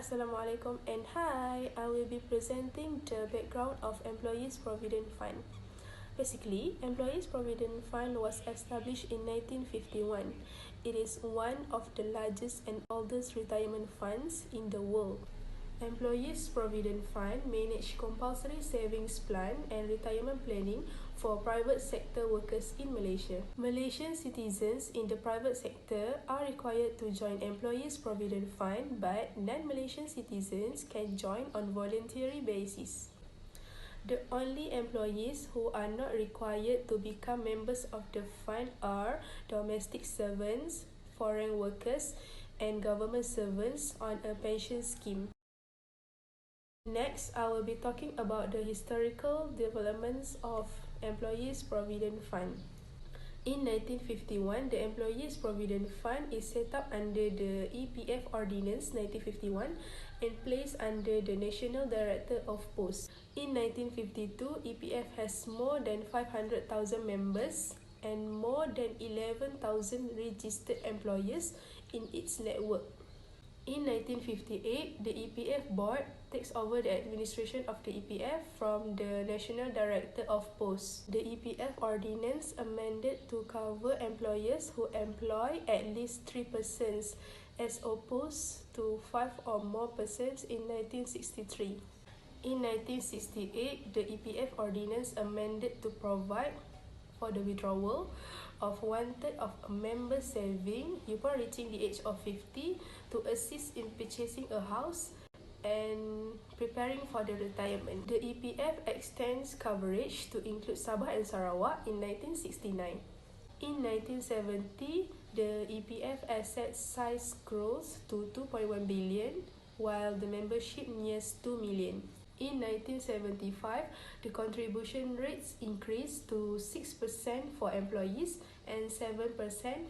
Assalamualaikum and hi, I will be presenting the background of Employees Provident Fund. Basically, Employees Provident Fund was established in 1951. It is one of the largest and oldest retirement funds in the world. Employees Provident Fund manage compulsory savings plan and retirement planning for private sector workers in Malaysia. Malaysian citizens in the private sector are required to join Employees Provident Fund, but non-Malaysian citizens can join on voluntary basis. The only employees who are not required to become members of the fund are domestic servants, foreign workers, and government servants on a pension scheme. Next, I will be talking about the historical developments of Employees Provident Fund. In 1951, the Employees Provident Fund is set up under the EPF Ordinance 1951 and placed under the National Director of Posts. In 1952, EPF has more than 500,000 members and more than 11,000 registered employers in its network. In 1958, the EPF board takes over the administration of the EPF from the National Director of Posts. The EPF ordinance amended to cover employers who employ at least 3 persons as opposed to 5 or more persons in 1963. In 1968, the EPF ordinance amended to provide for the withdrawal of 1/3 of a member's saving upon reaching the age of 50 to assist in purchasing a house and preparing for the retirement. The EPF extends coverage to include Sabah and Sarawak in 1969. In 1970, the EPF asset size grows to 2.1 billion, while the membership nears 2 million. In 1975, the contribution rates increased to 6% for employees and 7%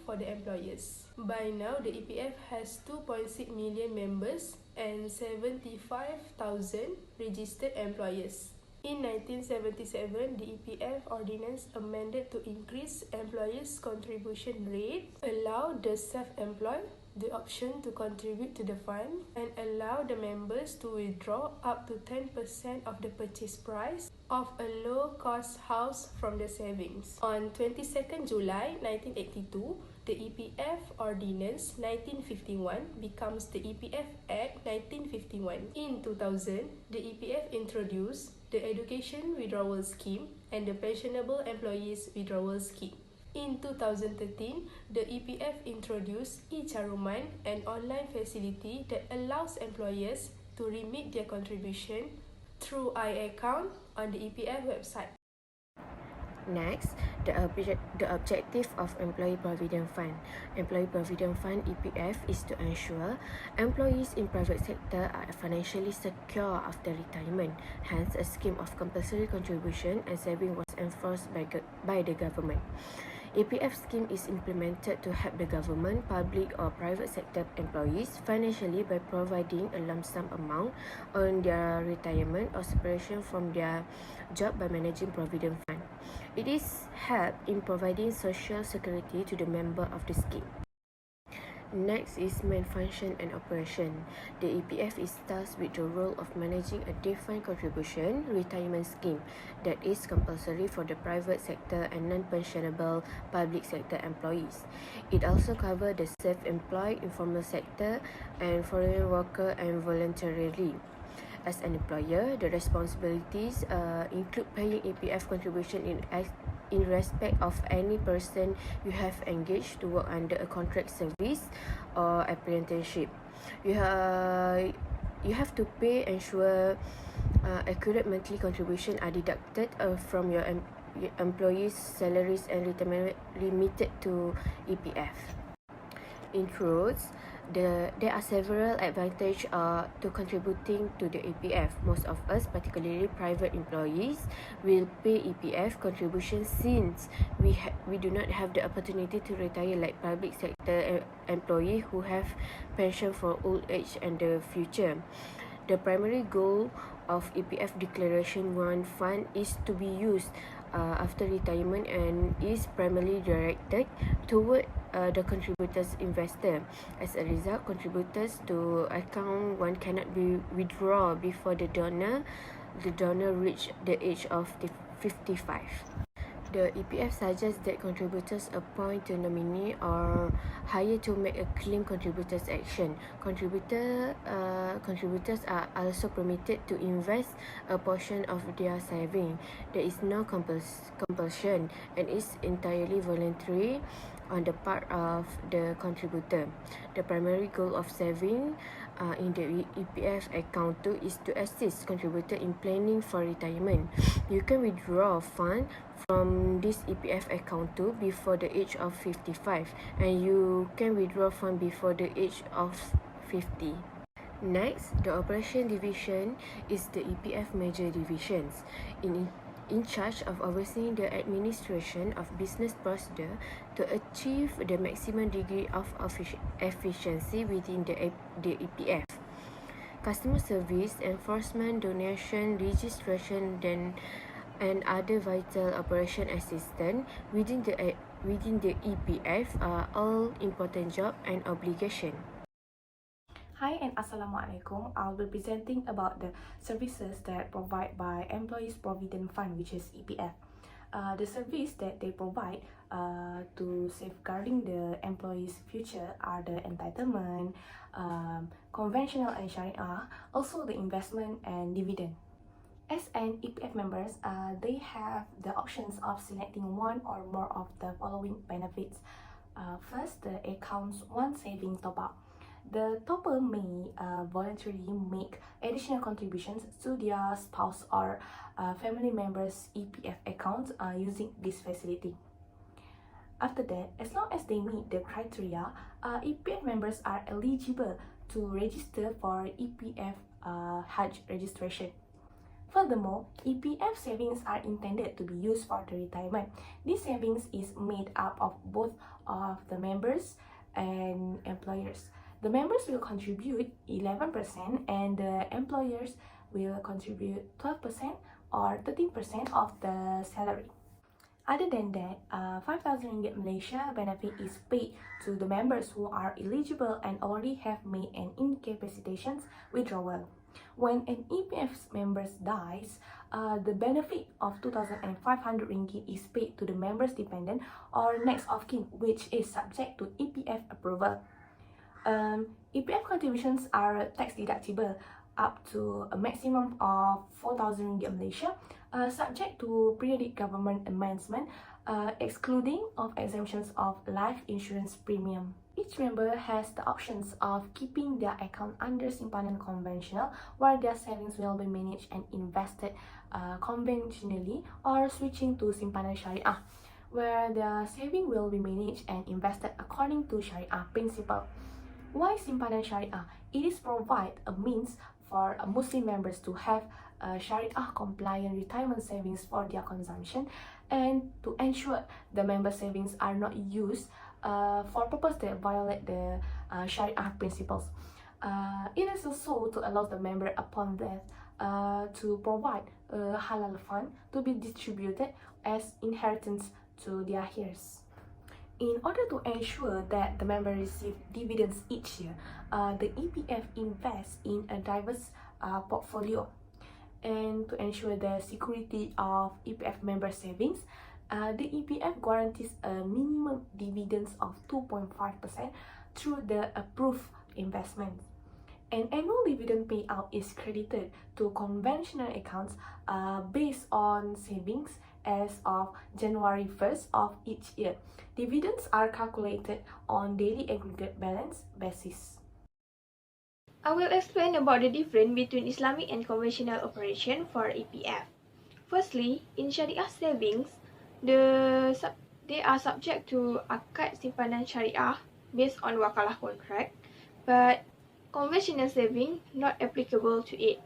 for the employers. By now, the EPF has 2.6 million members and 75,000 registered employers. In 1977, the EPF ordinance amended to increase employers' contribution rate, allow the self-employed the option to contribute to the fund, and allow the members to withdraw up to 10% of the purchase price of a low-cost house from the savings. On 22nd July 1982, the EPF Ordinance 1951 becomes the EPF Act 1951. In 2000, the EPF introduced the Education Withdrawal Scheme and the Pensionable Employees Withdrawal Scheme. In 2013, the EPF introduced e-Caruman, an online facility that allows employers to remit their contribution through iAccount on the EPF website. Next, the objective of Employee Provident Fund. Employee Provident Fund (EPF) is to ensure employees in private sector are financially secure after retirement. Hence, a scheme of compulsory contribution and saving was enforced by the government. EPF scheme is implemented to help the government, public or private sector employees financially by providing a lump sum amount on their retirement or separation from their job by managing provident fund. It is help in providing social security to the member of the scheme. Next is main function and operation. The EPF is tasked with the role of managing a defined contribution retirement scheme that is compulsory for the private sector and non-pensionable public sector employees. It also covers the self-employed, informal sector, and foreign worker and voluntarily. As an employer, the responsibilities include paying EPF contribution in respect of any person you have engaged to work under a contract service or apprenticeship. You have to pay, ensure accurate monthly contribution are deducted from your employees' salaries and remitted to EPF. In truth, there are several advantages to contributing to the EPF. Most of us, particularly private employees, will pay EPF contributions since we do not have the opportunity to retire like public sector employees who have pension for old age and the future. The primary goal of EPF Declaration 1 Fund is to be used after retirement and is primarily directed toward the contributor's investor. As a result, contributors to account one cannot be withdraw before the donor reach the age of 55. The EPF suggests that contributors appoint a nominee or hire to make a claim contributors action. Contributors are also permitted to invest a portion of their saving. There is no compulsion and is entirely voluntary on the part of the contributor. The primary goal of saving in the EPF account too is to assist contributor in planning for retirement. You can withdraw fund from this EPF account too before the age of 55, and you can withdraw fund before the age of 50. Next, the operation division is the EPF major divisions. In charge of overseeing the administration of business procedure to achieve the maximum degree of efficiency within the EPF. Customer service, enforcement, donation, registration, and other vital operation assistance within the EPF are all important job and obligation. Hi and Assalamualaikum. I'll be presenting about the services that provided by Employees Provident Fund, which is EPF. The service that they provide to safeguarding the employees' future are the entitlement, conventional and Sharia, also the investment and dividend. As an EPF members, they have the options of selecting one or more of the following benefits. First, the accounts one saving top-up. The topper may voluntarily make additional contributions to their spouse or family members' EPF accounts using this facility. After that, as long as they meet the criteria, EPF members are eligible to register for EPF Hajj registration. Furthermore, EPF savings are intended to be used for the retirement. This savings is made up of both of the members and employers. The members will contribute 11% and the employers will contribute 12% or 13% of the salary. Other than that, 5,000 ringgit Malaysia benefit is paid to the members who are eligible and already have made an incapacitation withdrawal. When an EPF member dies, the benefit of 2,500 ringgit is paid to the member's dependent or next of kin, which is subject to EPF approval. EPF contributions are tax deductible up to a maximum of 4,000 ringgit Malaysia, subject to periodic government amendment, excluding of exemptions of life insurance premium. Each member has the options of keeping their account under simpanan conventional, where their savings will be managed and invested conventionally, or switching to simpanan syariah, where their saving will be managed and invested according to syariah principle. Why simpanan syariah? It is provide a means for Muslim members to have Sharia compliant retirement savings for their consumption and to ensure the member savings are not used for purpose that violate the Sharia principles. It is also to allow the member upon death to provide a halal fund to be distributed as inheritance to their heirs. In order to ensure that the member receive dividends each year, the EPF invests in a diverse portfolio. And to ensure the security of EPF member savings, the EPF guarantees a minimum dividends of 2.5% through the approved investments. An annual dividend payout is credited to conventional accounts based on savings as of January 1st of each year. Dividends are calculated on daily aggregate balance basis. I will explain about the difference between Islamic and conventional operation for EPF. Firstly, in Sharia savings, they are subject to akad simpanan Syariah based on wakalah contract, but conventional saving not applicable to it.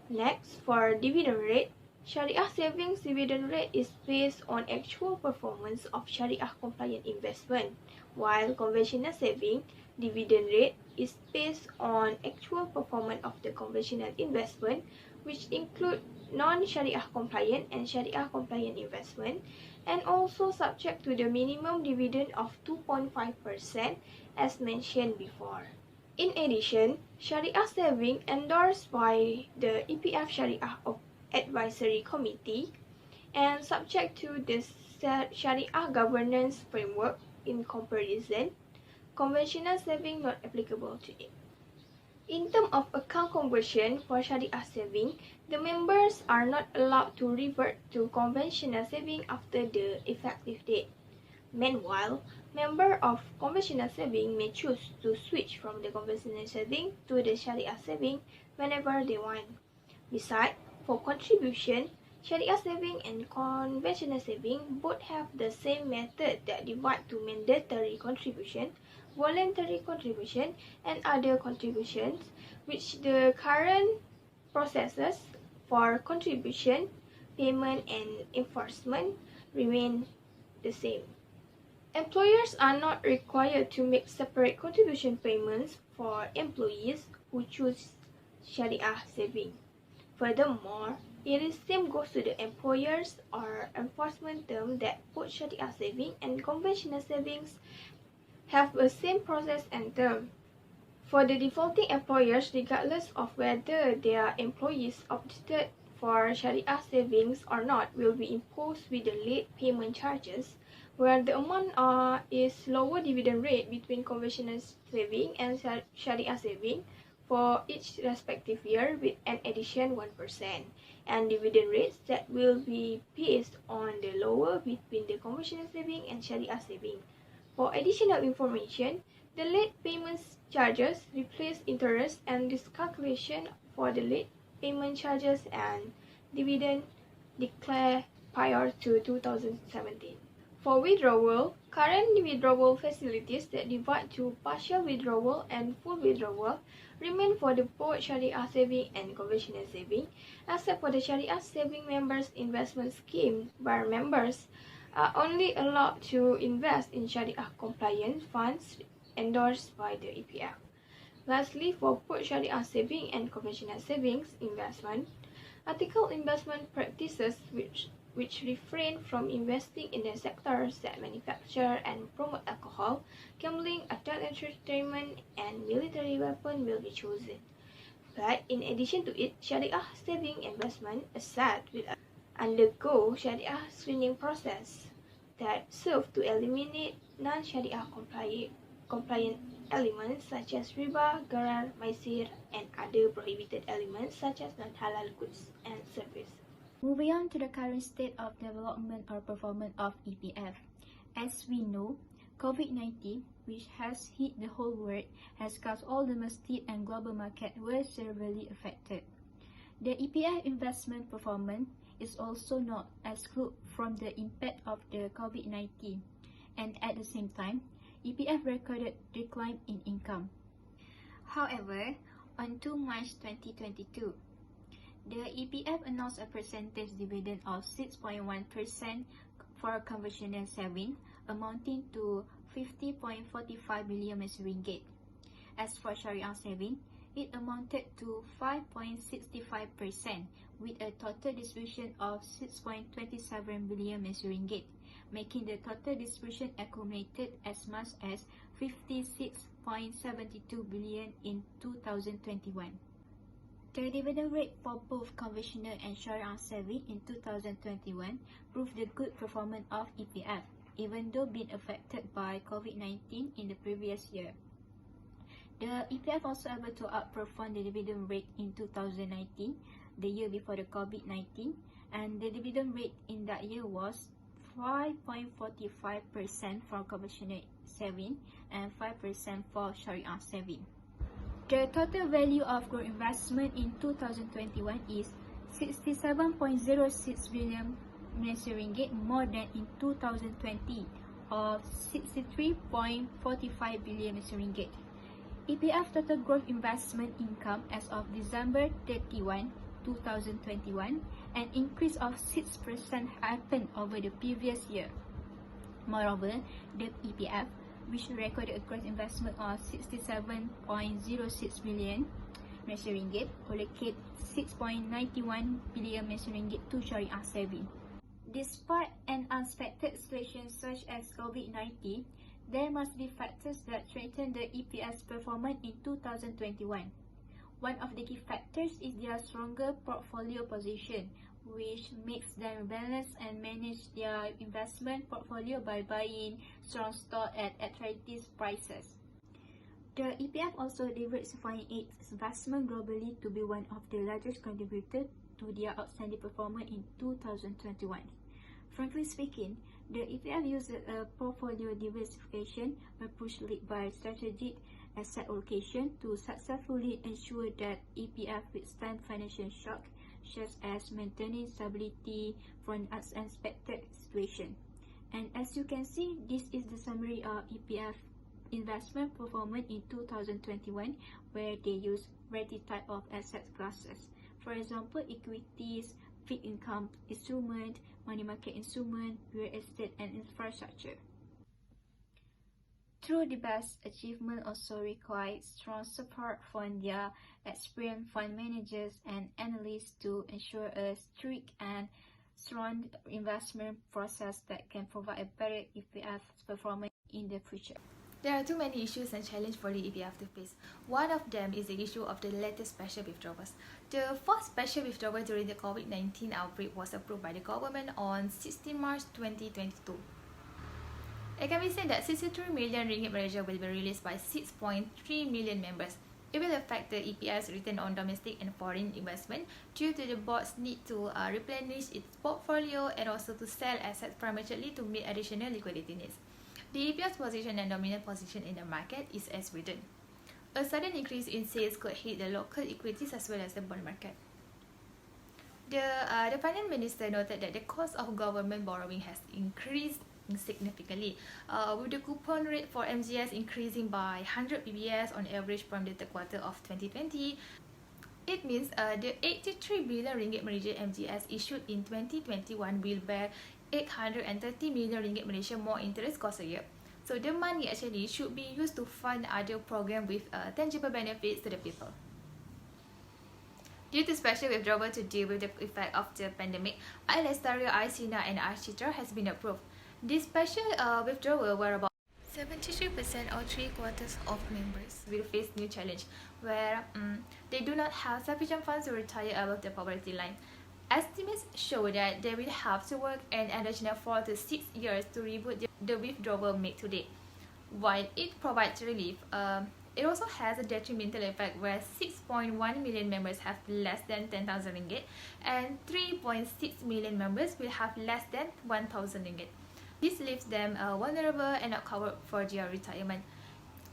Next, for dividend rate, Sharia savings dividend rate is based on actual performance of Sharia compliant investment, while conventional saving dividend rate is based on actual performance of the conventional investment, which include non-Sharia compliant and Sharia compliant investment, and also subject to the minimum dividend of 2.5% as mentioned before. In addition, Shariah saving endorsed by the EPF Shariah Advisory Committee and subject to the Shariah governance framework in comparison, conventional saving not applicable to it. In terms of account conversion for Shariah saving, the members are not allowed to revert to conventional saving after the effective date. Meanwhile, members of conventional saving may choose to switch from the conventional saving to the Shariah saving whenever they want. Besides, for contribution, Shariah saving and conventional saving both have the same method that divide to mandatory contribution, voluntary contribution, and other contributions, which the current processes for contribution, payment, and enforcement remain the same. Employers are not required to make separate contribution payments for employees who choose Shariah saving. Furthermore, it is same goes to the employers or enforcement term that both Shariah saving and conventional savings have the same process and term. For the defaulting employers, regardless of whether their employees opted for Shariah savings or not, will be imposed with the late payment charges, where the amount is lower dividend rate between conventional saving and Shariah saving for each respective year with an addition 1%, and dividend rates that will be based on the lower between the conventional saving and Shariah saving. For additional information, the late payment charges replace interest, and this calculation for the late payment charges and dividend declared prior to 2017. For withdrawal, current withdrawal facilities that divide to partial withdrawal and full withdrawal remain for the both Shariah saving and conventional saving, except for the Shariah saving members investment scheme, where members are only allowed to invest in Shariah compliant funds endorsed by the EPF. Lastly, for both Shariah saving and conventional savings investment, ethical investment practices which refrain from investing in the sectors that manufacture and promote alcohol, gambling, adult entertainment, and military weapons will be chosen. But in addition to it, Shariah saving investment asset will undergo Shariah screening process that serve to eliminate non-Shariah compliant elements such as riba, gharar, maisir, and other prohibited elements such as non-halal goods and services. Moving on to the current state of development or performance of EPF. As we know, COVID-19, which has hit the whole world, has caused all domestic and global markets were severely affected. The EPF investment performance is also not excluded from the impact of the COVID-19, and at the same time, EPF recorded decline in income. However, on 2 March 2022, the EPF announced a percentage dividend of 6.1% for conventional saving, amounting to 50.45 billion ringgit. As for Shariah saving, it amounted to 5.65%, with a total distribution of 6.27 billion ringgit, making the total distribution accumulated as much as 56.72 billion in 2021. The dividend rate for both conventional and Shariah saving in 2021 proved the good performance of EPF, even though being affected by COVID-19 in the previous year. The EPF also able to outperform the dividend rate in 2019, the year before the COVID-19, and the dividend rate in that year was 5.45% for conventional saving and 5% for Shariah saving. The total value of gross investment in 2021 is 67.06 billion ringgit, more than in 2020 of 63.45 billion ringgit. EPF total gross investment income as of December 31, 2021, an increase of 6% happened over the previous year. Moreover, the EPF, which recorded a gross investment of 67.06 billion ringgit, allocate 6.91 billion ringgit to Shariah saving. Despite an unexpected situation such as COVID-19, there must be factors that strengthen the EPF's performance in 2021. One of the key factors is their stronger portfolio position, which makes them balance and manage their investment portfolio by buying strong stock at attractive prices. The EPF also diversifying its investment globally to be one of the largest contributors to their outstanding performance in 2021. Frankly speaking, the EPF uses a portfolio diversification approach led by strategic asset allocation to successfully ensure that EPF withstand financial shock, such as maintaining stability from unexpected situation. And as you can see, this is the summary of EPF investment performance in 2021, where they use variety type of asset classes. For example, equities, fixed income instrument, money market instrument, real estate, and infrastructure. True, the best achievement also requires strong support from their experienced fund managers and analysts to ensure a strict and strong investment process that can provide a better EPF performance in the future. There are too many issues and challenges for the EPF to face. One of them is the issue of the latest special withdrawals. The first special withdrawal during the COVID-19 outbreak was approved by the government on 16 March 2022. It can be said that 63 million ringgit Malaysia will be released by 6.3 million members. It will affect the EPF's return on domestic and foreign investment due to the board's need to replenish its portfolio and also to sell assets prematurely to meet additional liquidity needs. The EPF's position and dominant position in the market is as written. A sudden increase in sales could hit the local equities as well as the bond market. The Finance Minister noted that the cost of government borrowing has increased significantly, with the coupon rate for MGS increasing by 100 BPS on average from the third quarter of 2020. It means the 83 billion ringgit Malaysia MGS issued in 2021 will bear 830 million ringgit Malaysia more interest cost a year. So the money actually should be used to fund other programs with tangible benefits to the people. Due to special withdrawal to deal with the effect of the pandemic, Al-Astaria, Al-Sina and Al-Chitra has been approved. This special withdrawal were about 73% or 3/4 of members will face new challenge where they do not have sufficient funds to retire above the poverty line. Estimates show that they will have to work an additional 4 to 6 years to reboot the withdrawal made today. While it provides relief, it also has a detrimental effect where 6.1 million members have less than 10,000 ringgit and 3.6 million members will have less than 1,000 ringgit. This leaves them vulnerable and not covered for their retirement.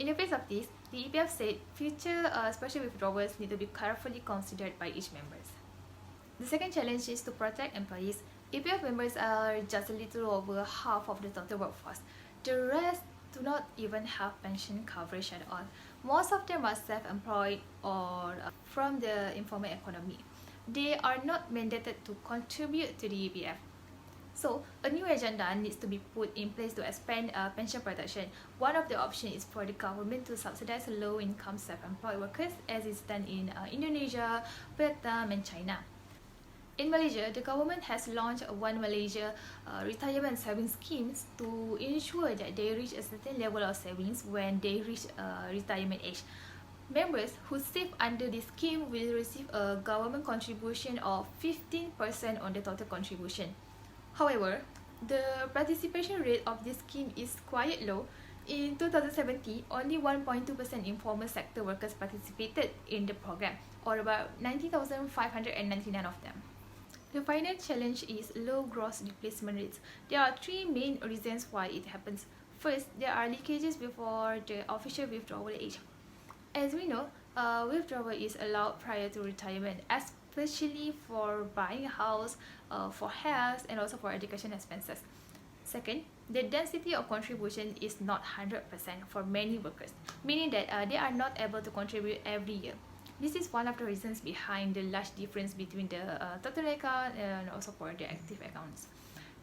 In the face of this, the EPF said future special withdrawals need to be carefully considered by each member. The second challenge is to protect employees. EPF members are just a little over half of the total workforce. The rest do not even have pension coverage at all. Most of them are self-employed or from the informal economy. They are not mandated to contribute to the EPF. So, a new agenda needs to be put in place to expand pension protection. One of the options is for the government to subsidize low-income self-employed workers as is done in Indonesia, Vietnam and China. In Malaysia, the government has launched a One Malaysia retirement savings schemes to ensure that they reach a certain level of savings when they reach retirement age. Members who save under this scheme will receive a government contribution of 15% on the total contribution. However, the participation rate of this scheme is quite low. In 2017, only 1.2% informal sector workers participated in the program, or about 90,599 of them. The final challenge is low gross replacement rates. There are three main reasons why it happens. First, there are leakages before the official withdrawal age. As we know, withdrawal is allowed prior to retirement, especially for buying a house, for health, and also for education expenses. Second, the density of contribution is not 100% for many workers, meaning that they are not able to contribute every year. This is one of the reasons behind the large difference between the total account and also for the active accounts.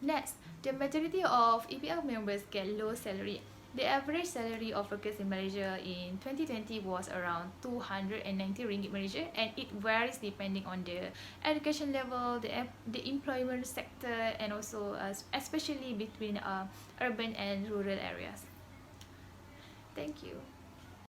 Next, the majority of EPF members get low salary. The average salary of workers in Malaysia in 2020 was around 290 ringgit Malaysia, and it varies depending on the education level, the employment sector, and also especially between urban and rural areas. Thank you.